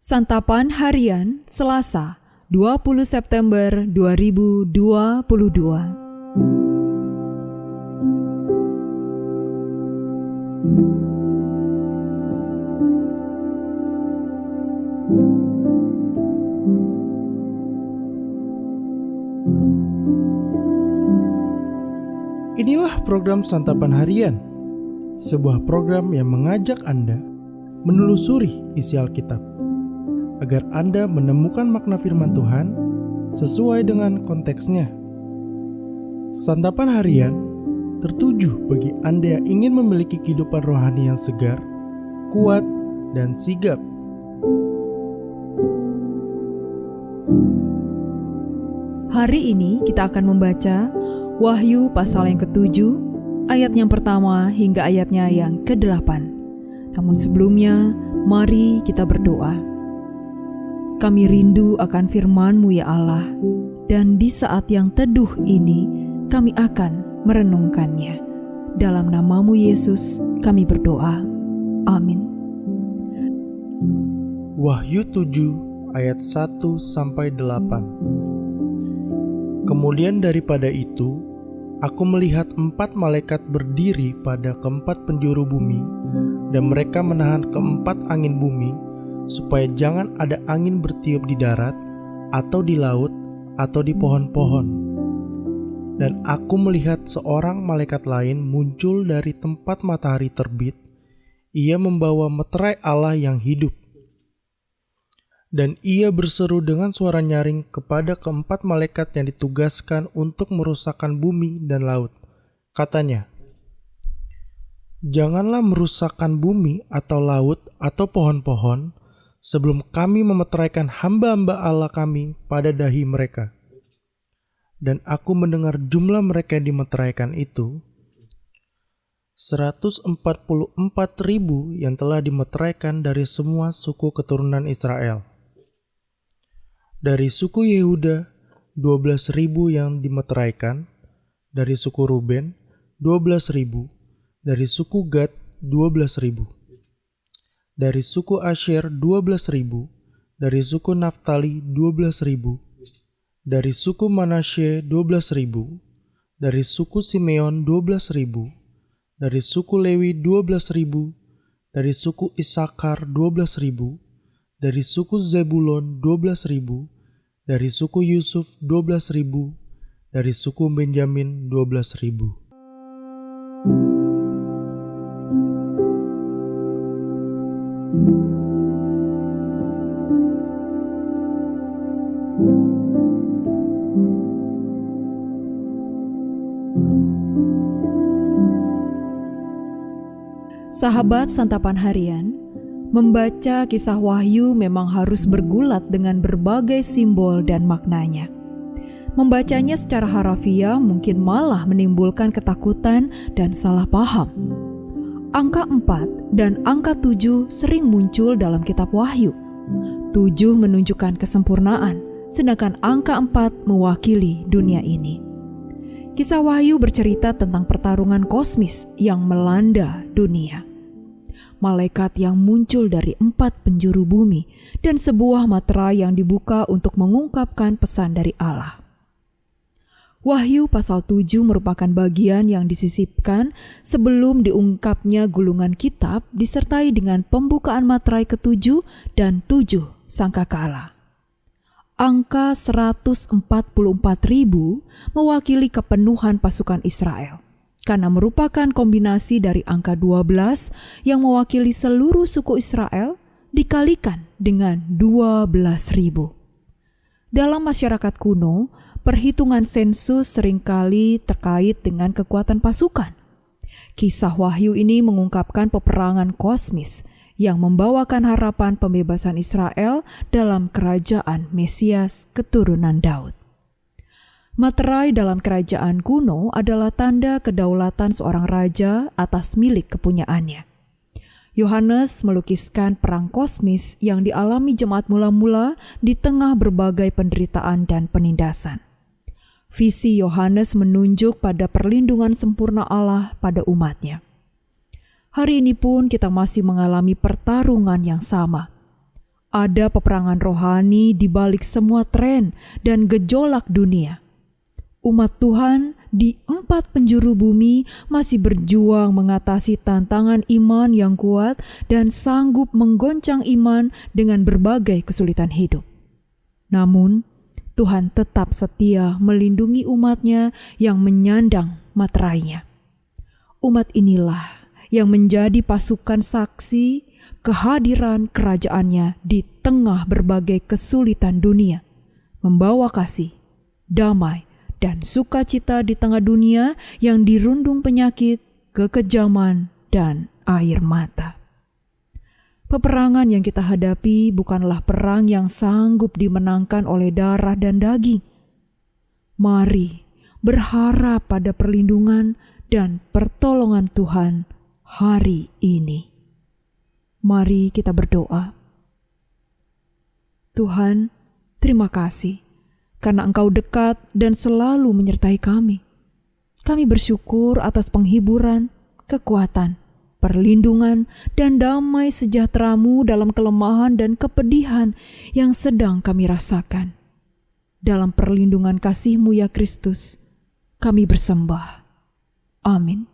Santapan Harian Selasa 20 September 2022. Inilah program Santapan Harian, sebuah program yang mengajak Anda menelusuri isi Alkitab, agar Anda menemukan makna firman Tuhan sesuai dengan konteksnya. Santapan Harian tertuju bagi Anda yang ingin memiliki kehidupan rohani yang segar, kuat, dan sigap. Hari ini kita akan membaca Wahyu pasal yang ke-7, ayat yang pertama hingga ayatnya yang ke-8. Namun sebelumnya, mari kita berdoa. Kami rindu akan firman-Mu ya Allah, dan di saat yang teduh ini kami akan merenungkannya. Dalam nama-Mu Yesus kami berdoa. Amin. Wahyu 7 ayat 1-8. Kemudian daripada itu, aku melihat 4 malaikat berdiri pada keempat penjuru bumi, dan mereka menahan keempat angin bumi, supaya jangan ada angin bertiup di darat, atau di laut, atau di pohon-pohon. Dan aku melihat seorang malaikat lain muncul dari tempat matahari terbit. Ia membawa meterai Allah yang hidup. Dan ia berseru dengan suara nyaring kepada keempat malaikat yang ditugaskan untuk merusakkan bumi dan laut. Katanya, "Janganlah merusakkan bumi atau laut atau pohon-pohon sebelum kami memeteraikan hamba-hamba Allah kami pada dahi mereka." Dan aku mendengar jumlah mereka yang dimeteraikan itu, 144.000 yang telah dimeteraikan dari semua suku keturunan Israel. Dari suku Yehuda, 12.000 yang dimeteraikan, dari suku Ruben, 12.000, dari suku Gad, 12.000, dari suku Asher, 12.000, dari suku Naftali, 12.000, dari suku Manasye, 12.000, dari suku Simeon, 12.000, dari suku Lewi, 12.000, dari suku Isakar, 12.000, dari suku Zebulon, 12.000, dari suku Yusuf, 12.000, dari suku Benjamin, 12.000. Sahabat Santapan Harian, membaca kisah Wahyu memang harus bergulat dengan berbagai simbol dan maknanya. Membacanya secara harafiah mungkin malah menimbulkan ketakutan dan salah paham. Angka 4 dan angka 7 sering muncul dalam kitab Wahyu. 7 menunjukkan kesempurnaan, sedangkan angka 4 mewakili dunia ini. Kisah Wahyu bercerita tentang pertarungan kosmis yang melanda dunia. Malaikat yang muncul dari 4 penjuru bumi dan sebuah materai yang dibuka untuk mengungkapkan pesan dari Allah. Wahyu pasal 7 merupakan bagian yang disisipkan sebelum diungkapnya gulungan kitab disertai dengan pembukaan materai ke-7 dan 7 sangkakala. Angka 144.000 mewakili kepenuhan pasukan Israel, karena merupakan kombinasi dari angka 12 yang mewakili seluruh suku Israel dikalikan dengan 12.000. Dalam masyarakat kuno, perhitungan sensus seringkali terkait dengan kekuatan pasukan. Kisah Wahyu ini mengungkapkan peperangan kosmis yang membawakan harapan pembebasan Israel dalam kerajaan Mesias keturunan Daud. Materai dalam kerajaan kuno adalah tanda kedaulatan seorang raja atas milik kepunyaannya. Yohanes melukiskan perang kosmis yang dialami jemaat mula-mula di tengah berbagai penderitaan dan penindasan. Visi Yohanes menunjuk pada perlindungan sempurna Allah pada umatnya. Hari ini pun kita masih mengalami pertarungan yang sama. ada peperangan rohani di balik semua tren dan gejolak dunia. Umat Tuhan di 4 penjuru bumi masih berjuang mengatasi tantangan iman yang kuat dan sanggup menggoncang iman dengan berbagai kesulitan hidup. Namun, Tuhan tetap setia melindungi umatnya yang menyandang materainya. Umat inilah yang menjadi pasukan saksi kehadiran kerajaannya di tengah berbagai kesulitan dunia, membawa kasih, damai, dan sukacita di tengah dunia yang dirundung penyakit, kekejaman, dan air mata. Peperangan yang kita hadapi bukanlah perang yang sanggup dimenangkan oleh darah dan daging. Mari berharap pada perlindungan dan pertolongan Tuhan hari ini. Mari kita berdoa. Tuhan, terima kasih karena Engkau dekat dan selalu menyertai kami. Kami bersyukur atas penghiburan, kekuatan, perlindungan, dan damai sejahtera-Mu dalam kelemahan dan kepedihan yang sedang kami rasakan. Dalam perlindungan kasih-Mu ya Kristus, kami bersembah. Amin.